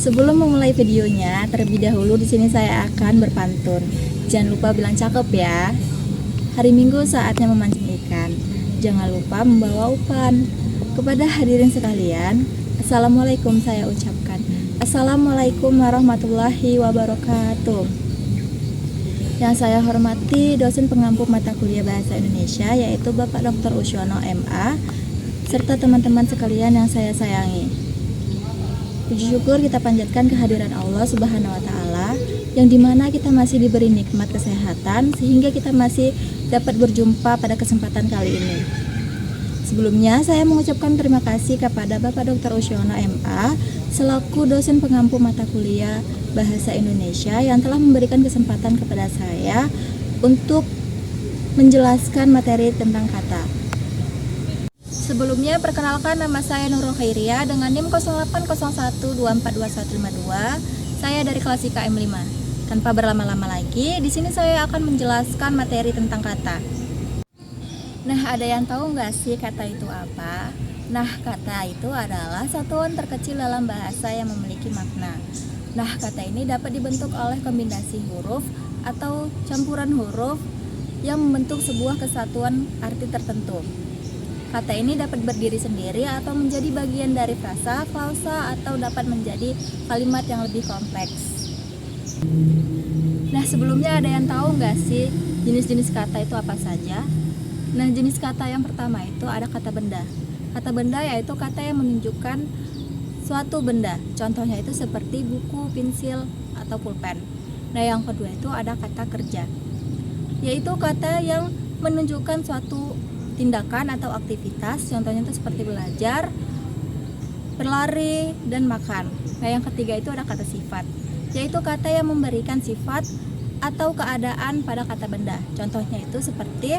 Sebelum memulai videonya, terlebih dahulu di sini saya akan berpantun. Jangan lupa bilang cakep ya. Hari Minggu saatnya memancing ikan. Jangan lupa membawa umpan. Kepada hadirin sekalian, Assalamualaikum saya ucapkan. Assalamualaikum warahmatullahi wabarakatuh. Yang saya hormati dosen pengampu mata kuliah Bahasa Indonesia yaitu Bapak Dr. Usyono MA serta teman-teman sekalian yang saya sayangi. Puji syukur kita panjatkan kehadiran Allah Subhanahu wa Ta'ala, yang dimana kita masih diberi nikmat kesehatan sehingga kita masih dapat berjumpa pada kesempatan kali ini. Sebelumnya saya mengucapkan terima kasih kepada Bapak Dr. Usyono MA selaku dosen pengampu mata kuliah Bahasa Indonesia yang telah memberikan kesempatan kepada saya untuk menjelaskan materi tentang kata. Sebelumnya perkenalkan, nama saya Nurul Khairia dengan NIM 0801242152. Saya dari kelas IKM 5. Tanpa berlama-lama lagi, di sini saya akan menjelaskan materi tentang kata. Nah, ada yang tahu nggak sih kata itu apa? Nah, kata itu adalah satuan terkecil dalam bahasa yang memiliki makna. Nah, kata ini dapat dibentuk oleh kombinasi huruf atau campuran huruf yang membentuk sebuah kesatuan arti tertentu. Kata ini dapat berdiri sendiri atau menjadi bagian dari frasa, klausa, atau dapat menjadi kalimat yang lebih kompleks. Nah, sebelumnya ada yang tahu nggak sih jenis-jenis kata itu apa saja? Nah, jenis kata yang pertama itu ada kata benda. Kata benda yaitu kata yang menunjukkan suatu benda. Contohnya itu seperti buku, pensil, atau pulpen. Nah, yang kedua itu ada kata kerja, yaitu kata yang menunjukkan suatu tindakan atau aktivitas, contohnya itu seperti belajar, berlari, dan makan. Nah, yang ketiga itu ada kata sifat, yaitu kata yang memberikan sifat atau keadaan pada kata benda. Contohnya itu seperti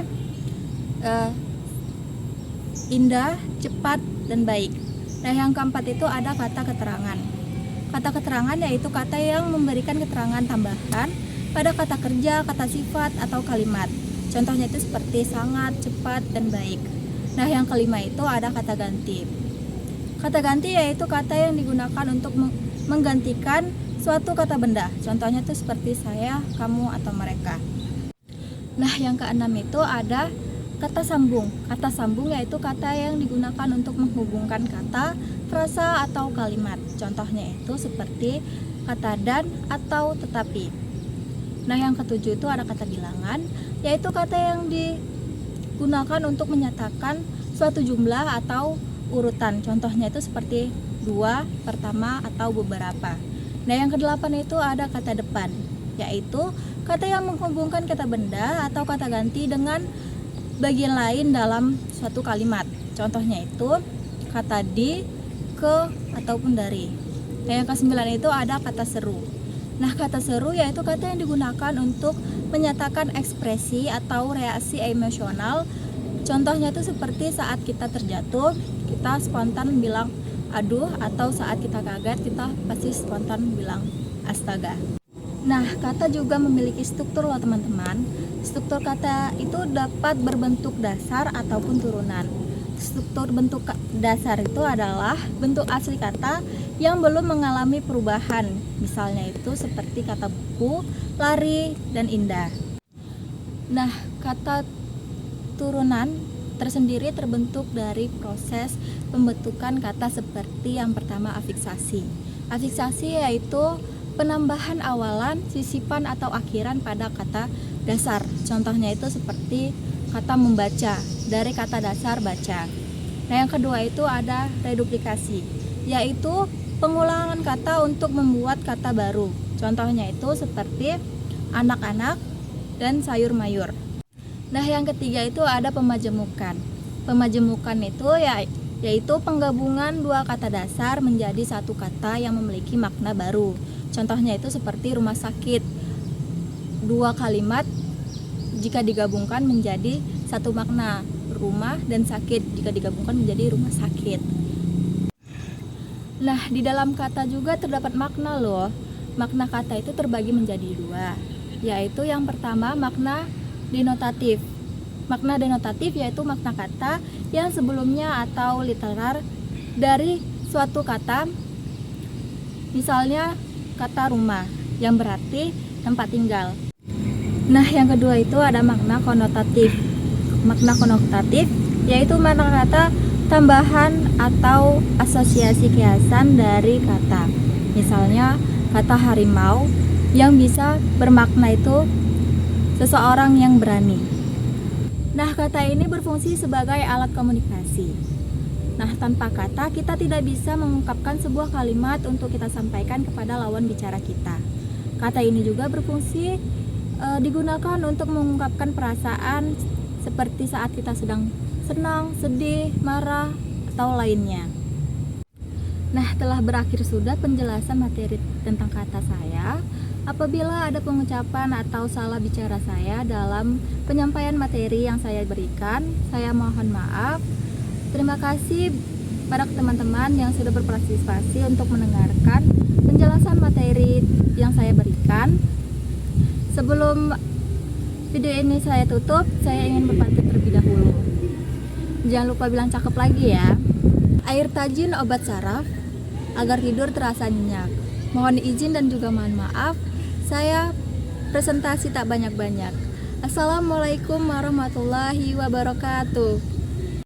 indah, cepat, dan baik. Nah, yang keempat itu ada kata keterangan. Kata keterangan yaitu kata yang memberikan keterangan tambahan pada kata kerja, kata sifat, atau kalimat. Contohnya itu seperti sangat, cepat, dan baik. Nah, yang kelima itu ada kata ganti. Kata ganti yaitu kata yang digunakan untuk menggantikan suatu kata benda. Contohnya itu seperti saya, kamu, atau mereka. Nah, yang keenam itu ada kata sambung. Kata sambung yaitu kata yang digunakan untuk menghubungkan kata, frasa, atau kalimat. Contohnya itu seperti kata dan atau tetapi. Nah, yang ketujuh itu ada kata bilangan, yaitu kata yang digunakan untuk menyatakan suatu jumlah atau urutan. Contohnya itu seperti dua, pertama, atau beberapa. Nah, yang kedelapan itu ada kata depan, yaitu kata yang menghubungkan kata benda atau kata ganti dengan bagian lain dalam suatu kalimat. Contohnya itu kata di, ke, ataupun dari. Nah, yang kesembilan itu ada kata seru. Nah, kata seru yaitu kata yang digunakan untuk menyatakan ekspresi atau reaksi emosional. Contohnya itu seperti saat kita terjatuh, kita spontan bilang aduh, atau saat kita kaget, kita pasti spontan bilang astaga. Nah, kata juga memiliki struktur loh teman-teman. Struktur kata itu dapat berbentuk dasar ataupun turunan. Struktur bentuk dasar itu adalah bentuk asli kata yang belum mengalami perubahan. Misalnya itu seperti kata buku, lari, dan indah. Nah, kata turunan tersendiri terbentuk dari proses pembentukan kata seperti yang pertama afiksasi. Afiksasi yaitu penambahan awalan, sisipan, atau akhiran pada kata dasar. Contohnya itu seperti kata membaca, dari kata dasar baca. Nah, yang kedua itu ada reduplikasi, yaitu pengulangan kata untuk membuat kata baru. Contohnya itu seperti anak-anak dan sayur mayur. Nah, yang ketiga itu ada pemajemukan. Pemajemukan itu yaitu penggabungan dua kata dasar menjadi satu kata yang memiliki makna baru. Contohnya itu seperti rumah sakit. Dua kalimat jika digabungkan menjadi satu makna, rumah dan sakit jika digabungkan menjadi rumah sakit. Nah, di dalam kata juga terdapat makna loh. Makna kata itu terbagi menjadi dua, yaitu yang pertama makna denotatif. Makna denotatif yaitu makna kata yang sebelumnya atau literal dari suatu kata Misalnya kata rumah yang berarti tempat tinggal. Nah, yang kedua itu ada makna konotatif. Makna konotatif yaitu makna kata tambahan atau asosiasi kiasan dari kata. Misalnya kata harimau yang bisa bermakna itu seseorang yang berani. Nah, kata ini berfungsi sebagai alat komunikasi. Nah, tanpa kata kita tidak bisa mengungkapkan sebuah kalimat untuk kita sampaikan kepada lawan bicara kita. Kata ini juga berfungsi digunakan untuk mengungkapkan perasaan seperti saat kita sedang senang, sedih, marah, atau lainnya. Nah, telah berakhir sudah penjelasan materi tentang kata saya. Apabila ada pengucapan atau salah bicara saya dalam penyampaian materi yang saya berikan, saya mohon maaf. Terima kasih pada teman-teman yang sudah berpartisipasi untuk mendengarkan penjelasan materi yang saya berikan. Sebelum video ini saya tutup, saya ingin berpantun terlebih dahulu. Jangan lupa bilang cakep lagi ya. Air tajin obat saraf agar tidur terasa nyenyak. Mohon izin dan juga mohon maaf, saya presentasi tak banyak-banyak. Assalamualaikum warahmatullahi wabarakatuh.